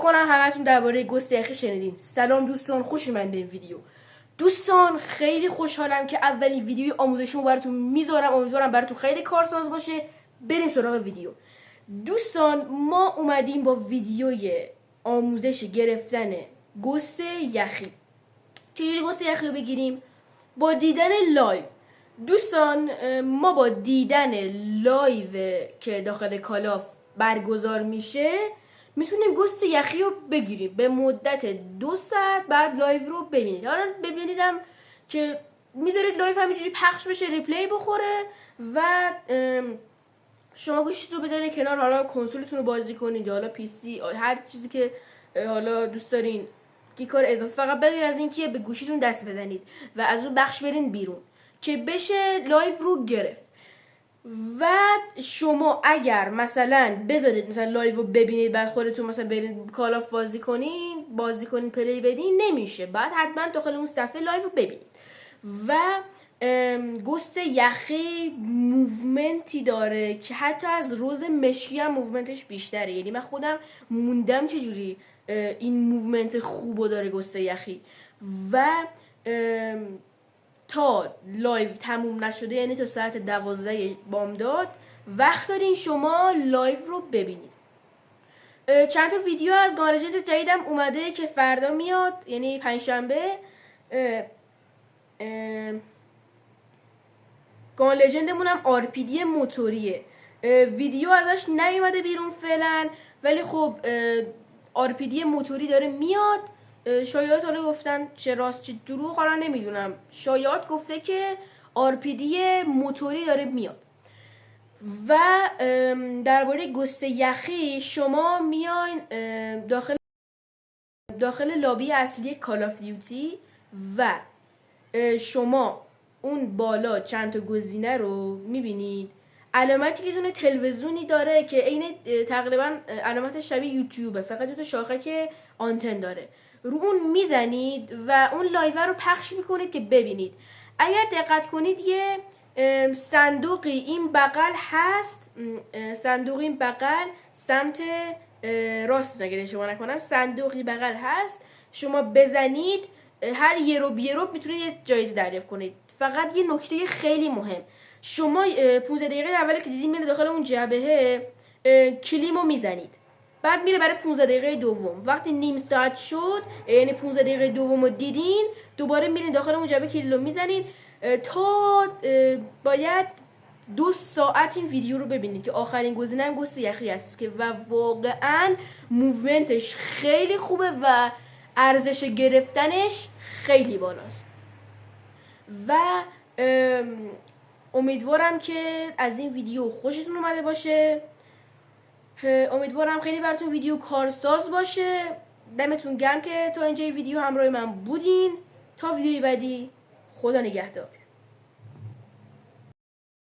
کنم همتون درباره گوست یخی شنیدین. سلام دوستان، خوش اومدین به این ویدیو. دوستان خیلی خوشحالم که اولین ویدیوی آموزشیمو براتون میذارم. امیدوارم براتون خیلی کارساز باشه. بریم سراغ ویدیو. دوستان ما اومدیم با ویدیوی آموزش گرفتن گوست یخی. چجوری گوست یخی رو بگیریم؟ با دیدن لایو. دوستان ما با دیدن لایو که داخل کالاف برگزار میشه میتونیم گوست یخی رو بگیریم به مدت 2 ساعت. بعد لایو رو ببینید. حالا ببینیدم که میذارید لایو همینجوری پخش بشه، ریپلی بخوره و شما گوشیتون رو بزنید کنار، حالا کنسولتون رو بازی کنید یا حالا پی سی، هر چیزی که حالا دوست دارین که کار اضافه. فقط بغیر از این که به گوشیتون دست بزنید و از اون بخش برین بیرون که بشه لایو رو گرفت. و شما اگر مثلا بذارید مثلا لایو رو ببینید بعد خودتون مثلا برید کالاف بازی کنین پلی بدین، نمیشه. بعد حتما داخل اون صفحه لایو رو ببینید. و گوست یخی موومنتی داره که حتی از روز مشکی هم موومنتش بیشتره. یعنی من خودم موندم چجوری این موومنت خوبو داره گوست یخی. و تا لایو تموم نشده، یعنی تا ساعت 12 بامداد وقت دارین شما لایو رو ببینید. چند تا ویدیو از گان لژند جدیدم اومده که فردا میاد، یعنی پنجشنبه. گان لژندمون هم آرپیدی موتوریه. ویدیو ازش نیومده بیرون فعلا، ولی خب آرپیدی موتوری داره میاد. شایعات حالا گفتن چه راست چه دروغ حالا نمیدونم. شایعات گفته که آرپیدی موتوری داره میاد. و درباره گوست یخی شما میاین داخل لابی اصلی کال آف دیوتی و شما اون بالا چند تا گزینه رو میبینید. علامتی که دونه تلویزیونی داره که عین تقریبا علامت شبیه یوتیوبه، فقط 2 تا شاخه که آنتن داره. رو اون میزنید و اون لایو رو پخش میکنید که ببینید. اگر دقت کنید یه صندوقی این بغل هست، صندوقی این بغل سمت راست اگر اشتباه نکنم، صندوقی بغل هست. شما بزنید هر یه رو میتونید یه جایزه دریافت کنید. فقط یه نکته خیلی مهم، شما 15 دقیقه اولی که دیدین میره داخل اون جبهه کلیمو میزنید، بعد میره برای 15 دقیقه دوم. وقتی نیم ساعت شد، یعنی 15 دقیقه دومو دیدین، دوباره میرین داخل اون جبهه کلیمو میزنید تا باید 2 ساعت این ویدیو رو ببینید که آخرین گزینه هم گوست یخی هست که و واقعا موومنتش خیلی خوبه و ارزش گرفتنش خیلی بالاست. و امیدوارم که از این ویدیو خوشتون اومده باشه. امیدوارم خیلی براتون ویدیو کارساز باشه. دمتون گرم که تا اینجای ویدیو همراه من بودین. تا ویدیوی بعدی، خدا نگهدار.